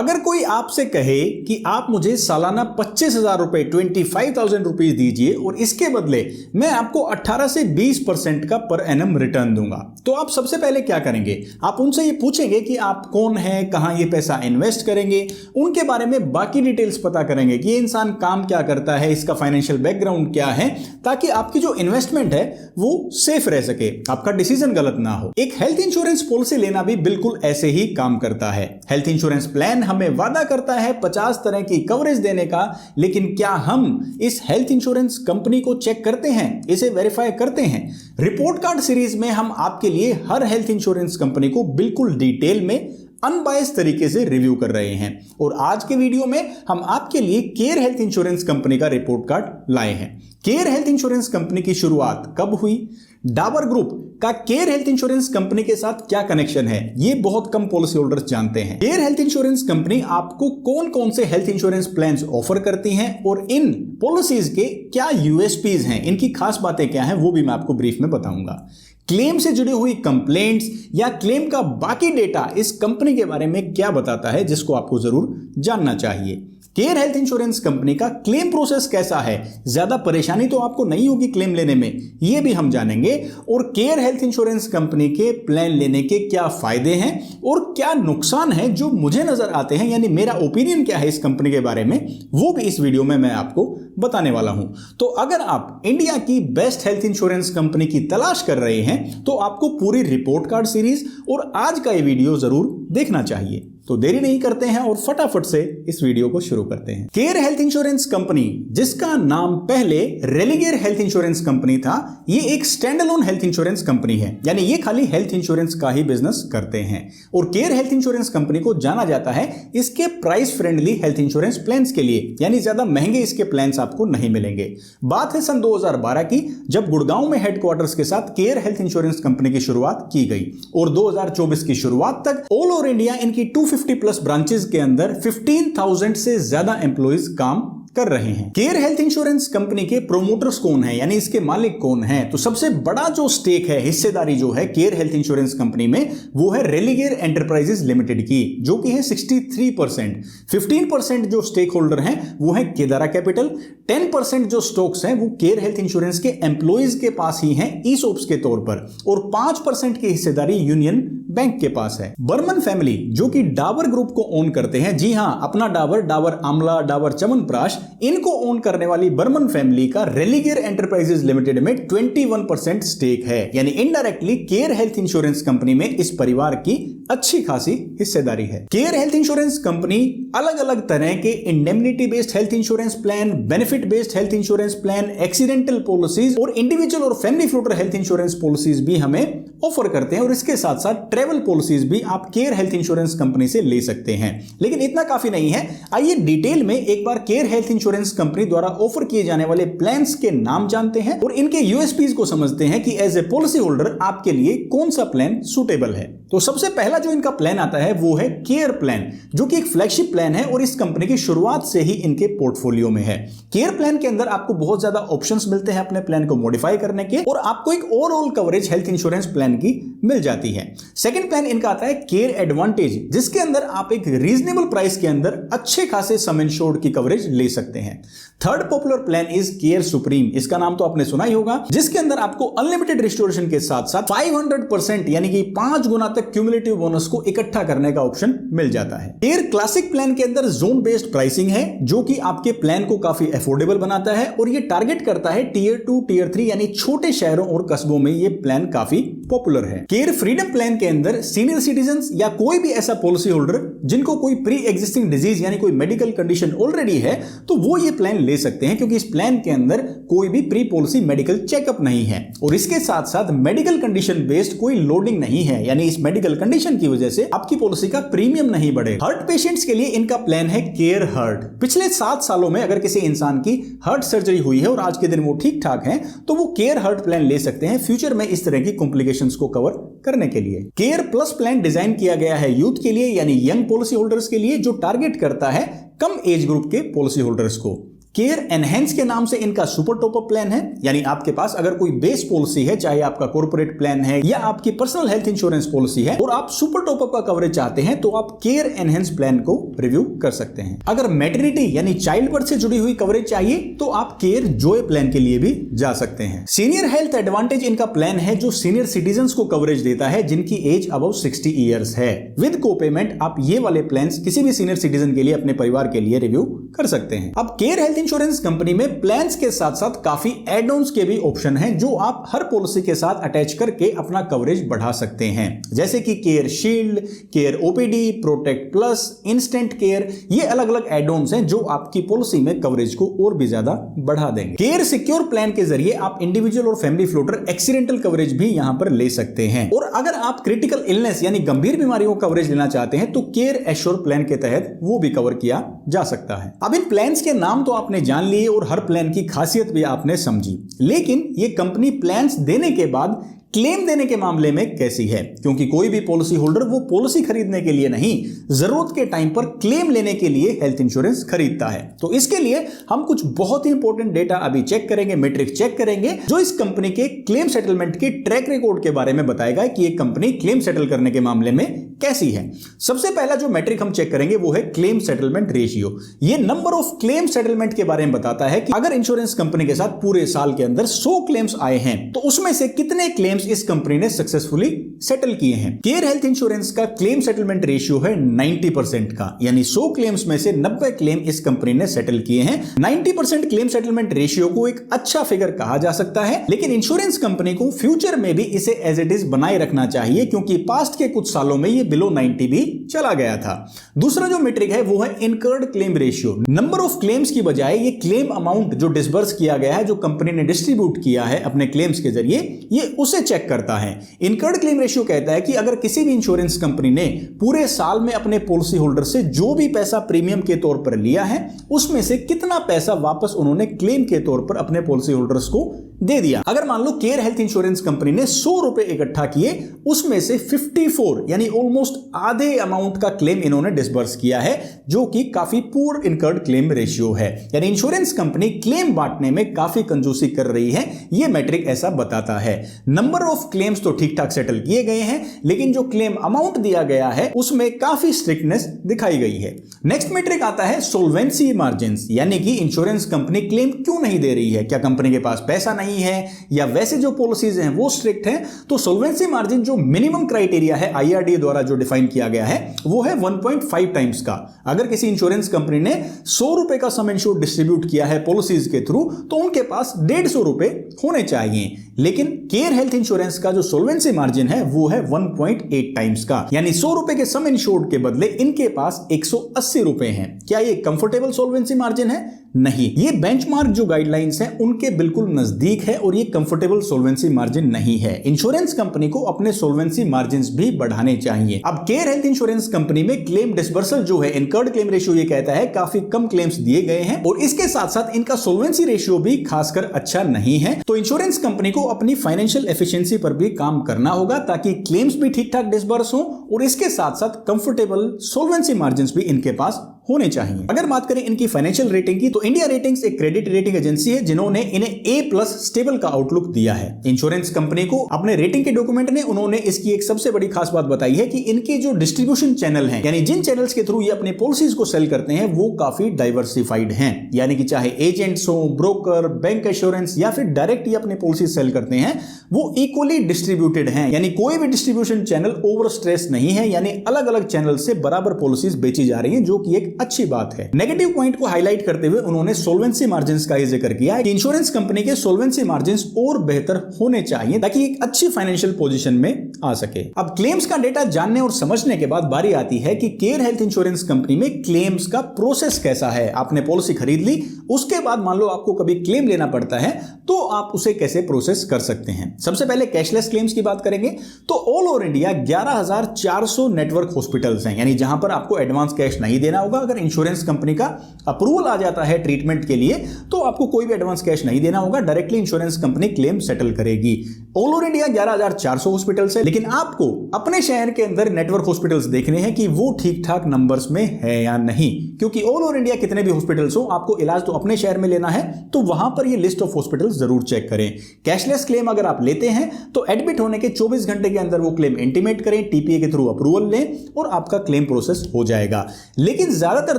अगर कोई आपसे कहे कि आप मुझे सालाना 25,000 रुपए 25,000 रुपीज दीजिए और इसके बदले मैं आपको 18 से 20% का पर एनम रिटर्न दूंगा, तो आप सबसे पहले क्या करेंगे? आप उनसे ये पूछेंगे कि आप कौन हैं, कहां ये पैसा इन्वेस्ट करेंगे, उनके बारे में बाकी डिटेल्स पता करेंगे कि ये इंसान काम क्या करता है, इसका फाइनेंशियल बैकग्राउंड क्या है, ताकि आपकी जो इन्वेस्टमेंट है वो सेफ रह सके, आपका डिसीजन गलत ना हो। एक हेल्थ इंश्योरेंस पॉलिसी लेना भी बिल्कुल ऐसे ही काम करता है। हेल्थ इंश्योरेंस प्लान हमें वादा करता है 50 तरह की कवरेज देने का, लेकिन क्या हम इस हेल्थ इंश्योरेंस कंपनी को चेक करते हैं, इसे वेरीफाई करते हैं? रिपोर्ट कार्ड सीरीज में हम आपके लिए हर हेल्थ इंश्योरेंस कंपनी को बिल्कुल डिटेल में अनबायस तरीके से रिव्यू कर रहे हैं। और आज के वीडियो में हम आपके लिए केयर हेल्थ इंश्योरेंस कंपनी का रिपोर्ट कार्ड लाए हैं। केयर हेल्थ इंश्योरेंस कंपनी की शुरुआत कब हुई, डाबर ग्रुप का केयर हेल्थ इंश्योरेंस कंपनी के साथ क्या कनेक्शन है, ये बहुत कम पॉलिसी होल्डर्स जानते हैं। केयर हेल्थ इंश्योरेंस कंपनी आपको कौन कौन से हेल्थ इंश्योरेंस प्लान्स ऑफर करती हैं और इन पॉलिसीज के क्या यूएसपीज हैं, इनकी खास बातें क्या हैं, वो भी मैं आपको ब्रीफ में बताऊंगा। क्लेम से जुड़ी हुई कंप्लेंट्स या क्लेम का बाकी डेटा इस कंपनी के बारे में क्या बताता है, जिसको आपको जरूर जानना चाहिए। केयर हेल्थ इंश्योरेंस कंपनी का क्लेम प्रोसेस कैसा है, ज्यादा परेशानी तो आपको नहीं होगी क्लेम लेने में, ये भी हम जानेंगे। और केयर हेल्थ इंश्योरेंस कंपनी के प्लान लेने के क्या फायदे हैं और क्या नुकसान है जो मुझे नजर आते हैं, यानी मेरा ओपिनियन क्या है इस कंपनी के बारे में, वो भी इस वीडियो में मैं आपको बताने वाला हूं। तो अगर आप इंडिया की बेस्ट हेल्थ इंश्योरेंस कंपनी की तलाश कर रहे हैं तो आपको पूरी रिपोर्ट कार्ड सीरीज और आज का ये वीडियो जरूर देखना चाहिए। तो देरी नहीं करते हैं और फटाफट से इस वीडियो को शुरू करते हैं। केयर हेल्थ इंश्योरेंस कंपनी, जिसका नाम पहले रेलिगेयर हेल्थ इंश्योरेंस कंपनी था, ये एक stand alone health insurance company है, यानी ये खाली हेल्थ इंश्योरेंस का ही बिजनेस करते हैं। और केयर हेल्थ इंश्योरेंस कंपनी को जाना जाता है इसके price friendly health insurance plans के लिए, यानी ज्यादा महंगे इसके प्लान्स आपको नहीं मिलेंगे। बात है सन 2012 की, जब गुड़गांव में हेडक्वार्टर्स के साथ केयर हेल्थ इंश्योरेंस कंपनी की शुरुआत की गई और 2024 की शुरुआत तक ऑल ओवर इंडिया इनकी 250 प्लस ब्रांचेस के अंदर 15,000 से ज्यादा एम्प्लॉइज काम कर रहे हैं। केयर हेल्थ इंश्योरेंस कंपनी के प्रोमोटर्स कौन है, यानी इसके मालिक कौन है? तो सबसे बड़ा जो स्टेक है, हिस्सेदारी जो है केयर हेल्थ इंश्योरेंस कंपनी में, वो है रेलिगेयर एंटरप्राइजेज लिमिटेड की, जो कि है 63%। 15% जो स्टेक होल्डर हैं वो है केदारा कैपिटल। 10% जो स्टॉक्स हैं वो केयर हेल्थ इंश्योरेंस के एम्प्लॉइज के पास ही हैं ईसोप्स के तौर पर, और 5% की हिस्सेदारी यूनियन बैंक के पास है। बर्मन फैमिली, जो कि डाबर ग्रुप को ओन करते हैं, जी हां, अपना डाबर, डाबर आंवला, डाबर च्यवनप्राश, इनको ओन करने वाली बर्मन फैमिली का रेलिगेयर एंटरप्राइजेज लिमिटेड में 21% स्टेक है, यानी indirectly care health insurance company में इस परिवार की अच्छी खासी हिस्सेदारी है। केयर हेल्थ इंश्योरेंस कंपनी अलग अलग तरह के indemnity based health insurance plan, benefit based health insurance plan, accidental policies और इंडिविजुअल और family floater health insurance policies भी हमें ऑफर करते हैं, और इसके साथ साथ ट्रेवल पॉलिसीज भी आप केयर हेल्थ इंश्योरेंस कंपनी से ले सकते हैं। लेकिन इतना काफी नहीं है, आइए डिटेल में एक बार केयर हेल्थ इंश्योरेंस कंपनी द्वारा ऑफर किए जाने वाले प्लान्स के नाम जानते हैं और इनके यूएसपीज को समझते हैं कि एज ए पॉलिसी होल्डर आपके लिए कौन सा प्लान सुटेबल है। तो सबसे पहला जो इनका प्लान आता है वो है केयर प्लान, जो कि एक फ्लैगशिप प्लान है और इस कंपनी की शुरुआत से ही इनके पोर्टफोलियो में है। केयर प्लान के अंदर आपको बहुत ज्यादा ऑप्शंस मिलते हैं अपने प्लान को मॉडिफाई करने के, और आपको एक overall coverage health insurance plan की मिल जाती है। सेकंड प्लान इनका आता है केयर एडवांटेज, जिसके अंदर आप एक रीजनेबल प्राइस के अंदर अच्छे खासे सम इंश्योर्ड की कवरेज ले सकते हैं। Third popular plan is care supreme, इसका नाम तो आपने सुना ही होगा, जिसके अंदर आपको अनलिमिटेड रिस्टोरेशन के साथ साथ 500% यानी कि 5 गुना तक क्यूमुलेटिव बोनस को इकट्ठा करने का ऑप्शन मिल जाता है। केयर क्लासिक प्लान के अंदर जोन बेस्ड प्राइसिंग है, जो कि आपके प्लान को काफी अफोर्डेबल बनाता है, और ये टारगेट करता है टियर 2 टियर 3 यानी छोटे शहरों और कस्बों में ये प्लान काफी पॉपुलर है। केयर फ्रीडम प्लान के अंदर सीनियर सिटीजन या कोई भी ऐसा पॉलिसी होल्डर जिनको कोई प्री एग्जिस्टिंग डिजीज यानी कोई मेडिकल कंडीशन ऑलरेडी है, तो वो ये प्लान ले सकते हैं, क्योंकि इस प्लान के अंदर कोई भी प्री पॉलिसी मेडिकल चेकअप नहीं है, और इसके साथ साथ मेडिकल कंडीशन बेस्ड कोई लोडिंग नहीं है, यानी इस मेडिकल कंडीशन की वजह से आपकी पॉलिसी का प्रीमियम नहीं बढ़ेगा। हार्ट पेशेंट्स के लिए इनका प्लान है केयर हार्ट। पिछले 7 सालों में अगर किसी इंसान की हार्ट सर्जरी हुई है और आज के दिन वो ठीक ठाक है, तो वो केयर हार्ट प्लान ले सकते हैं फ्यूचर में इस तरह की कॉम्प्लिकेशंस को कवर करने के लिए। केयर प्लस प्लान डिजाइन किया गया है यूथ के लिए, यानी यंग पॉलिसी होल्डर्स के लिए, जो टारगेट करता है कम एज ग्रुप के पॉलिसी होल्डर्स को। केयर एनहेंस के नाम से इनका सुपर टॉप अप प्लान है, यानी आपके पास अगर कोई बेस पॉलिसी है, चाहे आपका कॉर्पोरेट प्लान है या आपकी पर्सनल हेल्थ इंश्योरेंस पॉलिसी है और आप सुपर टॉप अप का कवरेज चाहते हैं तो आप केयर एनहेंस प्लान को रिव्यू कर सकते हैं। अगर मैटरनिटी यानी चाइल्ड बर्थ से जुड़ी हुई कवरेज चाहिए तो आप केयर जॉय प्लान के लिए भी जा सकते हैं। सीनियर हेल्थ एडवांटेज इनका प्लान है जो सीनियर सिटीजन को कवरेज देता है जिनकी एज अबव 60 ईयर्स है। विद को पेमेंट आप ये वाले प्लान किसी भी सीनियर सिटीजन के लिए अपने परिवार के लिए रिव्यू कर सकते हैं। अब केयर हेल्थ इंश्योरेंस कंपनी में प्लान्स के साथ साथ काफी एड ऑन्स के भी ऑप्शन हैं जो आप हर पॉलिसी के साथ अटैच करके अपना कवरेज बढ़ा सकते हैं, जैसे कि care shield, care OPD, protect plus, instant care. ये अलग अलग एड ऑन्स हैं जो आपकी पॉलिसी में कवरेज को और भी ज्यादा बढ़ा देंगे। केयर सिक्योर प्लान के जरिए आप इंडिविजुअल और फैमिली फ्लोटर एक्सीडेंटल कवरेज भी यहां पर ले सकते हैं। और अगर आप क्रिटिकल इलनेस यानी गंभीर बीमारियों का कवरेज लेना चाहते हैं तो केयर एश्योर प्लान के तहत वो भी कवर किया जा सकता है। अब इन प्लान्स के नाम तो आपने जान लिए और हर प्लान की खासियत भी आपने समझी, लेकिन ये कंपनी प्लान्स देने के बाद क्लेम देने के मामले में कैसी है, क्योंकि कोई भी पॉलिसी होल्डर वो पॉलिसी खरीदने के लिए नहीं, जरूरत के टाइम पर क्लेम लेने के लिए हेल्थ इंश्योरेंस खरीदता है। तो इसके लिए हम कुछ बहुत ही इंपॉर्टेंट डेटा अभी चेक करेंगे, मैट्रिक चेक करेंगे जो इस कंपनी के क्लेम सेटलमेंट के ट्रैक रिकॉर्ड के बारे में बताएगा कि ये कंपनी क्लेम सेटल करने के मामले में कैसी है। सबसे पहला जो मैट्रिक हम चेक करेंगे वो है क्लेम सेटलमेंट रेशियो। ये नंबर ऑफ क्लेम सेटलमेंट के बारे में बताता है कि अगर इंश्योरेंस कंपनी के साथ पूरे साल के अंदर 100 क्लेम्स आए हैं तो उसमें से कितने क्लेम्स इस कंपनी ने सक्सेसफुली सेटल किए हैं। केयर हेल्थ इंश्योरेंस का क्लेम सेटलमेंट रेशियो है 90% का, यानी 100 क्लेम्स में से 90 क्लेम इस कंपनी ने सेटल किए हैं। 90% क्लेम सेटलमेंट रेशियो को एक अच्छा फिगर कहा जा सकता है, लेकिन इंश्योरेंस कंपनी को फ्यूचर में भी इसे एज इट इज बनाए रखना चाहिए क्योंकि पास्ट के कुछ सालों में ये बिलो 90 भी चला गया था। दूसरा जो मेट्रिक है वो है incurred claim ratio. Number of claims की बजाय ये क्लेम अमाउंट जो डिसबर्स किया गया है, जो कंपनी ने डिस्ट्रीब्यूट किया है अपने क्लेम्स के जरिए, ये उसे चेक करता है। इनकर्ड क्लेम रेशियो कहता है कि अगर किसी भी इंश्योरेंस कंपनी ने पूरे साल में अपने पॉलिसी होल्डर से जो भी पैसा प्रीमियम के तौर पर लिया है उसमें से कितना पैसा वापस उन्होंने क्लेम के तौर पर अपने पॉलिसी होल्डर्स को दे दिया। अगर मान लो केयर हेल्थ इंश्योरेंस कंपनी ने 100 रुपए इकट्ठा किए, उसमें से 54 यानी ऑलमोस्ट आधे अमाउंट का क्लेम इन्होंने डिसबर्स किया है, जो कि काफी पुअर इनकर्ड क्लेम रेशियो है। यानी इंश्योरेंस कंपनी क्लेम बांटने में काफी कंजूसी कर रही है, यह मैट्रिक ऐसा बताता है। नंबर ऑफ क्लेम्स तो ठीक ठाक सेटल किए गए हैं, लेकिन जो क्लेम अमाउंट दिया गया है उसमें काफी स्ट्रिक्टनेस दिखाई गई है। नेक्स्ट मैट्रिक आता है सोल्वेंसी मार्जिन, यानी कि इंश्योरेंस कंपनी क्लेम क्यों नहीं दे रही है, क्या कंपनी के पास पैसा नहीं है या वैसे जो पॉलिसीज हैं वो स्ट्रिक्ट हैं। तो सोल्वेंसी मार्जिन जो मिनिमम क्राइटेरिया है IRDA द्वारा जो डिफाइन किया गया है वो है 1.5 टाइम्स का। अगर किसी इंश्योरेंस कंपनी ने 100 रुपए का सम इंश्योर्ड डिस्ट्रीब्यूट किया है पॉलिसीज के थ्रू तो उनके पास 150 रुपए होने चाहिए, लेकिन केयर हेल्थ इंश्योरेंस का जो सोल्वेंसी मार्जिन है वो है 1.8 टाइम्स का, यानी 100 रुपए के सम इंश्योर्ड के बदले इनके पास 180 रुपए हैं। क्या ये कंफर्टेबल सोल्वेंसी मार्जिन है? नहीं, ये बेंचमार्क जो गाइडलाइंस हैं उनके बिल्कुल नजदीक है और ये कंफर्टेबल सोल्वेंसी मार्जिन नहीं है। इंश्योरेंस कंपनी को अपने सोल्वेंसी मार्जिन्स भी बढ़ाने चाहिए। अब केयर हेल्थ इंश्योरेंस कंपनी में क्लेम डिसबर्सल जो है, इनकर्ड क्लेम रेशियो ये कहता है काफी कम क्लेम्स दिए गए हैं और इसके साथ साथ इनका सोल्वेंसी रेशियो भी खासकर अच्छा नहीं है। तो इंश्योरेंस कंपनी को अपनी फाइनेंशियल एफिशिएंसी पर भी काम करना होगा ताकि क्लेम्स भी ठीक ठाक डिसबर्स हो और इसके साथ साथ कंफर्टेबल सोल्वेंसी मार्जिन्स भी इनके पास होने चाहिए। अगर बात करें इनकी फाइनेंशियल रेटिंग की, तो इंडिया रेटिंग्स एक क्रेडिट रेटिंग एजेंसी है जिन्होंने इन्हें A+ स्टेबल का आउटलुक दिया है। इंश्योरेंस कंपनी को अपने रेटिंग के डॉक्यूमेंट ने उन्होंने इसकी एक सबसे बड़ी खास बात बताई है कि इनके जो डिस्ट्रीब्यूशन चैनल हैं, यानी जिन चैनल्स के थ्रू ये अपने पॉलिसीज को सेल करते हैं वो काफी डाइवर्सिफाइड हैं, यानी कि चाहे एजेंट्स हो, ब्रोकर, बैंक एश्योरेंस या फिर डायरेक्ट ये अपने पॉलिसी सेल करते हैं, वो इक्वली डिस्ट्रीब्यूटेड हैं, यानी कोई भी डिस्ट्रीब्यूशन चैनल ओवर स्ट्रेस नहीं है, यानी अलग अलग चैनल से बराबर पॉलिसीज बेची जा रही हैं, जो कि एक अच्छी बात है। नेगेटिव पॉइंट को हाईलाइट करते हुए उन्होंने सोल्वेंसी मार्जिन्स का जिक्र किया है कि इंश्योरेंस कंपनी के सोल्वेंसी मार्जिन्स और बेहतर होने चाहिए ताकि एक अच्छी फाइनेंशियल पोजीशन में आ सके। अब क्लेम्स का डेटा जानने और समझने के बाद बारी आती है कि केयर हेल्थ इंश्योरेंस कंपनी में क्लेम्स का प्रोसेस कैसा है। आपने पॉलिसी खरीद ली, उसके बाद मान लो आपको कभी क्लेम लेना पड़ता है तो आप उसे कैसे प्रोसेस कर सकते हैं। सबसे पहले कैशलेस क्लेम्स की बात करेंगे तो all over India 11,400 network hospitals हैं, यानी जहां पर आपको एडवांस कैश नहीं देना होगा। अगर इंश्योरेंस कंपनी का अप्रूवल आ जाता है ट्रीटमेंट के लिए तो आपको कोई भी एडवांस कैश नहीं देना होगा, directly insurance company claim settle करेगी। ऑल ओवर इंडिया 11,400 हॉस्पिटल्स है, लेकिन आपको अपने शहर के अंदर नेटवर्क हॉस्पिटल्स देखने हैं कि वो ठीक ठाक नंबर्स में है या नहीं, क्योंकि ऑल ओवर इंडिया कितने भी हॉस्पिटल्स हो, आपको इलाज तो अपने शहर में लेना है, तो वहां पर ये लिस्ट ऑफ हॉस्पिटल्स जरूर चेक करें। कैशलेस क्लेम अगर आप लेते हैं तो एडमिट होने के 24 घंटे के अंदर वो क्लेम इंटीमेट करें, टीपीए के थ्रू अप्रूवल लें और आपका क्लेम प्रोसेस हो जाएगा। लेकिन ज्यादातर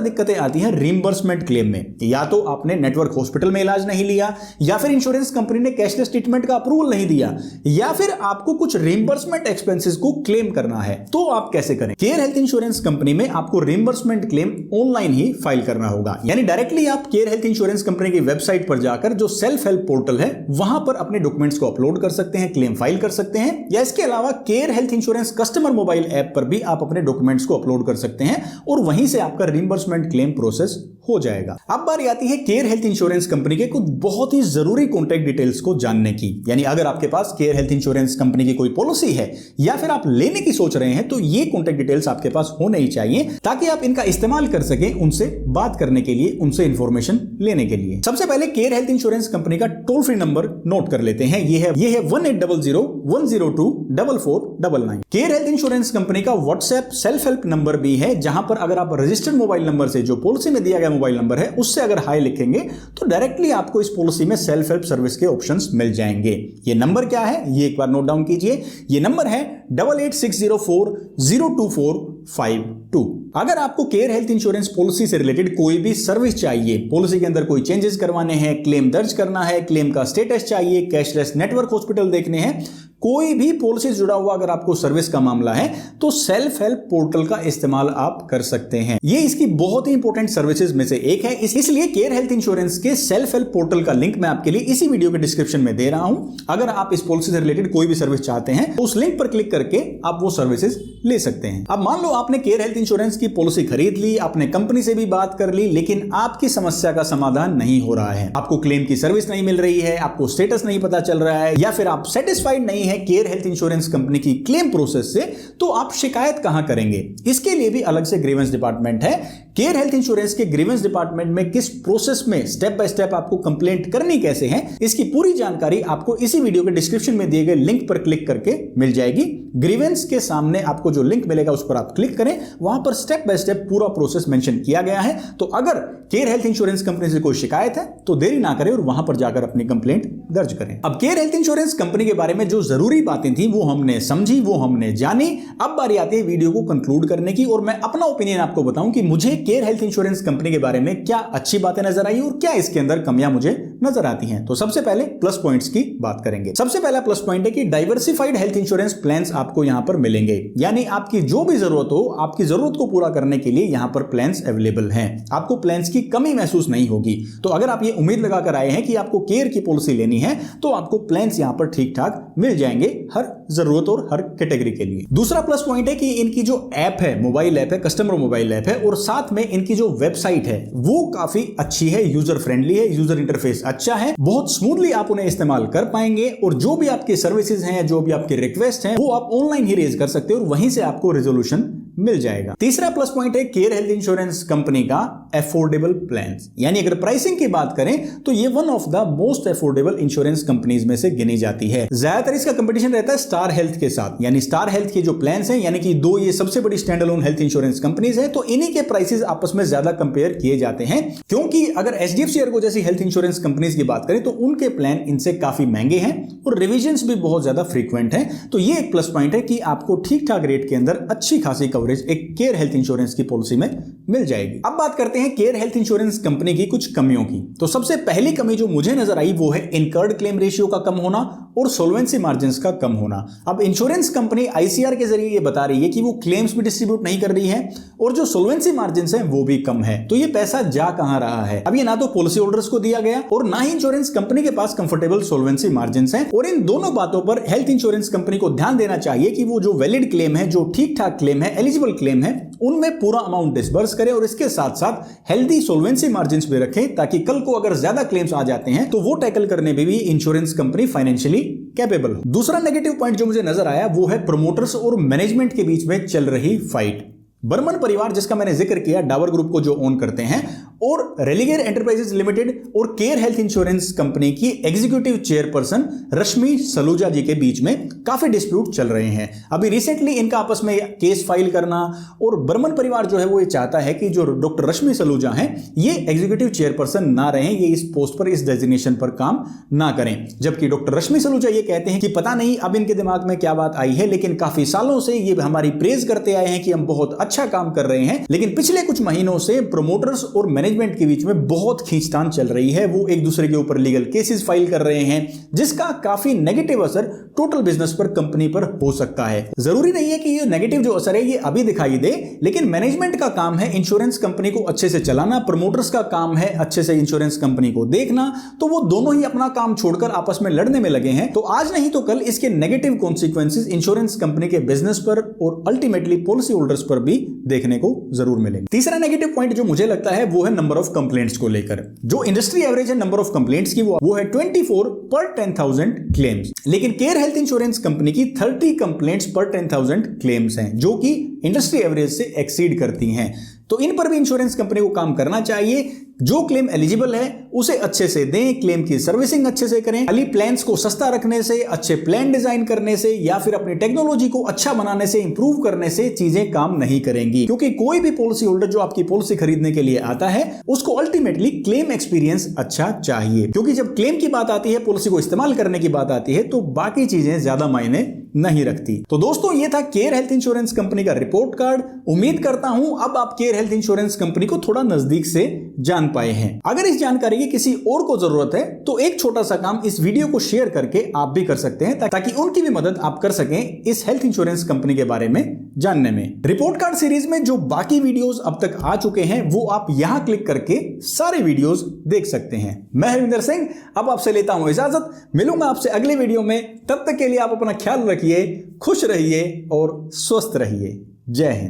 दिक्कतें आती हैं रिइंबर्समेंट क्लेम में। या तो आपने नेटवर्क हॉस्पिटल में इलाज नहीं लिया, या फिर इंश्योरेंस कंपनी ने कैशलेस ट्रीटमेंट का अप्रूवल नहीं दिया, या फिर आपको कुछ रिइंबर्समेंट एक्सपेंसेस को क्लेम करना है। तो आप कैसे करें? केयर हेल्थ इंश्योरेंस कंपनी में आपको रिइंबर्समेंट क्लेम ऑनलाइन ही फाइल करना होगा। यानी डायरेक्टली आप केयर हेल्थ इंश्योरेंस कंपनी की वेबसाइट पर जाकर जो सेल्फ हेल्प पोर्टल है वहां पर अपने डॉक्यूमेंट्स को अपलोड कर सकते हैं, क्लेम फाइल कर सकते हैं। या इसके अलावा care health insurance customer mobile app पर भी आप अपने डॉक्यूमेंट्स को अपलोड कर सकते हैं और वहीं से आपका रिइंबर्समेंट क्लेम प्रोसेस हो जाएगा। अब बारी आती है केयर हेल्थ इंश्योरेंस कंपनी के कुछ बहुत ही जरूरी कॉन्टैक्ट डिटेल्स को जानने की। यानी अगर आपके पास केयर हेल्थ इंश्योरेंस कंपनी की कोई पॉलिसी है या फिर आप लेने की सोच रहे हैं, तो ये कॉन्टैक्ट डिटेल्स आपके पास होने ही चाहिए ताकि आप इनका इस्तेमाल कर सकें उनसे बात करने के लिए, उनसे इंफॉर्मेशन लेने के लिए। सबसे पहले केयर हेल्थ इंश्योरेंस कंपनी का टोल फ्री नंबर नोट कर लेते हैं। ये है 1800-102-4499। केयर हेल्थ इंश्योरेंस कंपनी का व्हाट्सएप सेल्फ हेल्प नंबर भी है, जहां पर अगर आप रजिस्टर्ड मोबाइल नंबर से, जो पॉलिसी में दिया गया मोबाइल नंबर है, उससे अगर हाई लिखेंगे तो डायरेक्टली आपको इस पॉलिसी में सेल्फ हेल्प सर्विस के ऑप्शंस मिल जाएंगे। ये नंबर क्या है, ये एक बार नोट डाउन कीजिए। ये नंबर है 8860402452। अगर आपको केयर हेल्थ इंश्योरेंस पॉलिसी से रिलेटेड कोई भी सर्विस चाहिए, पॉलिसी के अंदर कोई चेंजेस करवाने हैं, क्लेम दर्ज करना है, क्लेम का स्टेटस चाहिए, कैशलेस नेटवर्क हॉस्पिटल देखने हैं, कोई भी पॉलिसी जुड़ा हुआ अगर आपको सर्विस का मामला है, तो सेल्फ हेल्प पोर्टल का इस्तेमाल आप कर सकते हैं। ये इसकी बहुत ही इंपॉर्टेंट सर्विसेज में से एक है, इसलिए केयर हेल्थ इंश्योरेंस के सेल्फ हेल्प पोर्टल का लिंक मैं आपके लिए इसी वीडियो के डिस्क्रिप्शन में दे रहा हूं। अगर आप इस पॉलिसी से रिलेटेड कोई भी सर्विस चाहते हैं तो उस लिंक पर क्लिक करके आप वो सर्विसेज ले सकते हैं। अब मान लो आपने केयर हेल्थ इंश्योरेंस की पॉलिसी खरीद ली, आपने कंपनी से भी बात कर ली, लेकिन आपकी समस्या का समाधान नहीं हो रहा है, आपको क्लेम की सर्विस नहीं मिल रही है, आपको स्टेटस नहीं पता चल रहा है, या फिर आप सेटिस्फाइड नहीं है केयर हेल्थ इंश्योरेंस कंपनी की क्लेम प्रोसेस से, तो आप शिकायत कहां करेंगे? इसके लिए भी अलग से ग्रीवेंस डिपार्टमेंट है। केयर हेल्थ इंश्योरेंस के ग्रीवेंस डिपार्टमेंट में किस प्रोसेस में स्टेप बाय स्टेप आपको कंप्लेंट करनी कैसे है, इसकी पूरी जानकारी आपको इसी वीडियो के डिस्क्रिप्शन में दिए गए लिंक पर क्लिक करके मिल जाएगी। ग्रीवेंस के सामने आपको जो लिंक मिलेगा उस पर आप क्लिक करें, वहां पर स्टेप बाय स्टेप पूरा प्रोसेस मेंशन किया गया है। तो अगर केयर हेल्थ इंश्योरेंस कंपनी से कोई शिकायत है तो देरी ना करें और वहां पर जाकर अपनी कंप्लेंट दर्ज करें। अब केयर हेल्थ इंश्योरेंस कंपनी के बारे में जो जरूरी बातें थी वो हमने समझी, वो हमने जानी। अब बारी आती है वीडियो को कंक्लूड करने की और मैं अपना ओपिनियन आपको बताऊं कि मुझे केयर हेल्थ इंश्योरेंस कंपनी के बारे में क्या अच्छी बातें नजर आई और क्या इसके अंदर कमियां मुझे नजर आती हैं। तो सबसे पहले प्लस पॉइंट्स की बात करेंगे। सबसे पहला प्लस पॉइंट है कि डाइवर्सिफाइड हेल्थ इंश्योरेंस प्लान्स आपको यहां पर मिलेंगे, यानी आपकी जो भी जरूरत हो, आपकी जरूरत को पूरा करने के लिए यहां पर प्लान्स अवेलेबल हैं। आपको प्लान्स की कमी महसूस नहीं होगी। तो अगर आप ये उम्मीद लगाकर आए हैं कि आपको केयर की पॉलिसी लेनी है, तो आपको प्लान्स यहां पर ठीक ठाक मिल जाएंगे हर जरूरत और हर कैटेगरी के लिए। दूसरा प्लस पॉइंट है कि इनकी जो ऐप है, मोबाइल ऐप है, कस्टमर मोबाइल ऐप है, और साथ में इनकी जो वेबसाइट है वो काफी अच्छी है, यूजर फ्रेंडली है, यूजर इंटरफेस अच्छा है, बहुत स्मूथली आप उन्हें इस्तेमाल कर पाएंगे और जो भी आपकी सर्विसेज हैं, जो भी आपकी रिक्वेस्ट हैं, वो आप ऑनलाइन ही रेज कर सकते हो और वहीं से आपको रेजोल्यूशन मिल जाएगा। तीसरा प्लस पॉइंट है केयर हेल्थ इंश्योरेंस कंपनी का अफोर्डेबल प्लान्स, यानी अगर प्राइसिंग की बात करें तो ये one of the most affordable insurance companies में से गिनी जाती है। ज्यादातर इसका कंपटीशन रहता है स्टार हेल्थ के साथ, यानी स्टार हेल्थ के जो प्लान्स हैं, यानी कि दो ये सबसे बड़ी stand alone health insurance companies हैं, तो इन्हीं के प्राइसेस आपस में ज्यादा कंपेयर किए जाते हैं। क्योंकि अगर एचडीएफसी अर्गो जैसी हेल्थ इंश्योरेंस कंपनीज की बात करें तो उनके प्लान इनसे काफी महंगे हैं और रिविजन्स भी बहुत ज्यादा फ्रीक्वेंट हैं। तो ये एक प्लस पॉइंट है कि आपको ठीक ठाक रेट के अंदर अच्छी खासी कवरेज एक केयर हेल्थ इंश्योरेंस की पॉलिसी में मिल जाएगी। अब बात करते हैं केयर हेल्थ इंश्योरेंस कंपनी की कुछ कमियों की। तो सबसे पहली कमी जो मुझे नजर आई वो है इनकर्ड क्लेम रेशियो का कम होना और सोल्वेंसी मार्जिन्स का कम होना। अब इंश्योरेंस कंपनी आईसीआर के जरिए ये बता रही है कि वो क्लेम्स भी डिस्ट्रीब्यूट नहीं कर रही है और जो सोल्वेंसी मार्जिन्स हैं वो भी कम है। तो ये पैसा जा कहां रहा है? अब ये ना तो पॉलिसी होल्डर्स को दिया गया और ना ही इंश्योरेंस कंपनी के पास कंफर्टेबल सोल्वेंसी मार्जिन्स हैं। और इन दोनों बातों पर हेल्थ इंश्योरेंस कंपनी को ध्यान देना चाहिए कि वो जो वैलिड क्लेम है, जो ठीक ठाक क्लेम है, एलिजिबल क्लेम है, उनमें पूरा अमाउंट डिस्बर्स करें और इसके साथ साथ हेल्दी सोल्वेंसी मार्जिन्स भी रखें ताकि कल को अगर ज्यादा क्लेम्स आ जाते हैं तो वो टैकल करने में भी इंश्योरेंस कंपनी फाइनेंशियली कैपेबल हो। दूसरा नेगेटिव पॉइंट जो मुझे नजर आया वो है प्रमोटर्स और मैनेजमेंट के बीच में चल रही फाइट। बर्मन परिवार जिसका मैंने जिक्र किया, डाबर ग्रुप को जो ओन करते हैं, और रेलिगेयर एंटरप्राइजेज लिमिटेड और केयर हेल्थ इंश्योरेंस कंपनी की एग्जीक्यूटिव चेयरपर्सन रश्मि सलूजा जी के बीच में काफी डिस्प्यूट चल रहे हैं। अभी रिसेंटली इनका आपस में केस फाइल करना, और बर्मन परिवार जो है वो ये चाहता है कि जो डॉक्टर रश्मि सलूजा हैं ये एग्जीक्यूटिव चेयरपर्सन ना रहें, ये इस पोस्ट पर, इस डेजिग्नेशन पर काम ना करें। जबकि डॉक्टर रश्मि सलूजा ये कहते हैं कि पता नहीं अब इनके दिमाग में क्या बात आई है, लेकिन काफी सालों से ये हमारी प्रेज करते आए हैं कि हम बहुत अच्छा काम कर रहे हैं, लेकिन पिछले कुछ महीनों से प्रमोटर्स और मैनेजमेंट के बीच में बहुत खींचतान चल रही है। वो एक दूसरे के ऊपर लीगल केसेस फाइल कर रहे हैं, जिसका काफी नेगेटिव असर टोटल बिजनेस पर, कंपनी पर हो सकता है। जरूरी नहीं है कि ये नेगेटिव जो असर है ये अभी दिखाई दे, लेकिन मैनेजमेंट का काम है इंश्योरेंस कंपनी को अच्छे से चलाना, प्रमोटर्स का काम है अच्छे से इंश्योरेंस कंपनी को देखना, तो वो दोनों ही अपना काम छोड़कर आपस में लड़ने में लगे हैं। तो आज नहीं तो कल इसके नेगेटिव कॉन्सिक्वेंसेस इंश्योरेंस कंपनी के बिजनेस पर और अल्टीमेटली पॉलिसी होल्डर्स पर भी देखने को जरूर मिलेंगे। तीसरा नेगेटिव पॉइंट जो मुझे लगता है वो है नंबर ऑफ कंप्लेंट्स को लेकर। जो इंडस्ट्री एवरेज है नंबर ऑफ कंप्लेंट्स की वो है 24 पर 10,000 क्लेम्स, लेकिन केयर हेल्थ इंश्योरेंस कंपनी की 30 कंप्लेंट्स पर 10,000 क्लेम्स हैं, जो कि इंडस्ट्री एवरेज से एक्सीड करती हैं। तो इन पर भी इंश्योरेंस कंपनी को काम करना चाहिए। जो क्लेम एलिजिबल है उसे अच्छे से दें, क्लेम की सर्विसिंग अच्छे से करें। खाली प्लान्स को सस्ता रखने से, अच्छे प्लान डिजाइन करने से या फिर अपनी टेक्नोलॉजी को अच्छा बनाने से, इंप्रूव करने से चीजें काम नहीं करेंगी, क्योंकि कोई भी पॉलिसी होल्डर जो आपकी पॉलिसी खरीदने के लिए आता है उसको अल्टीमेटली क्लेम एक्सपीरियंस अच्छा चाहिए, क्योंकि जब क्लेम की बात आती है, पॉलिसी को इस्तेमाल करने की बात आती है, तो बाकी चीजें ज्यादा मायने नहीं रखती। तो दोस्तों ये था केयर हेल्थ इंश्योरेंस कंपनी का रिपोर्ट कार्ड। उम्मीद करता हूं अब आप केयर हेल्थ इंश्योरेंस कंपनी को थोड़ा नजदीक से जान पाए हैं। अगर इस जानकारी की किसी और को जरूरत है तो एक छोटा सा काम, इस वीडियो को शेयर करके आप भी कर सकते हैं, ताकि उनकी भी मदद आप कर सकें इस हेल्थ इंश्योरेंस कंपनी के बारे में जानने में। रिपोर्ट कार्ड सीरीज में जो बाकी वीडियोस अब तक आ चुके हैं वो आप यहां क्लिक करके सारे वीडियोस देख सकते हैं। मैं हरविंदर सिंह अब आपसे लेता हूं इजाजत, मिलूंगा आपसे अगले वीडियो में। तब तक के लिए आप अपना ख्याल रखिए, खुश रहिए और स्वस्थ रहिए। जय हिंद।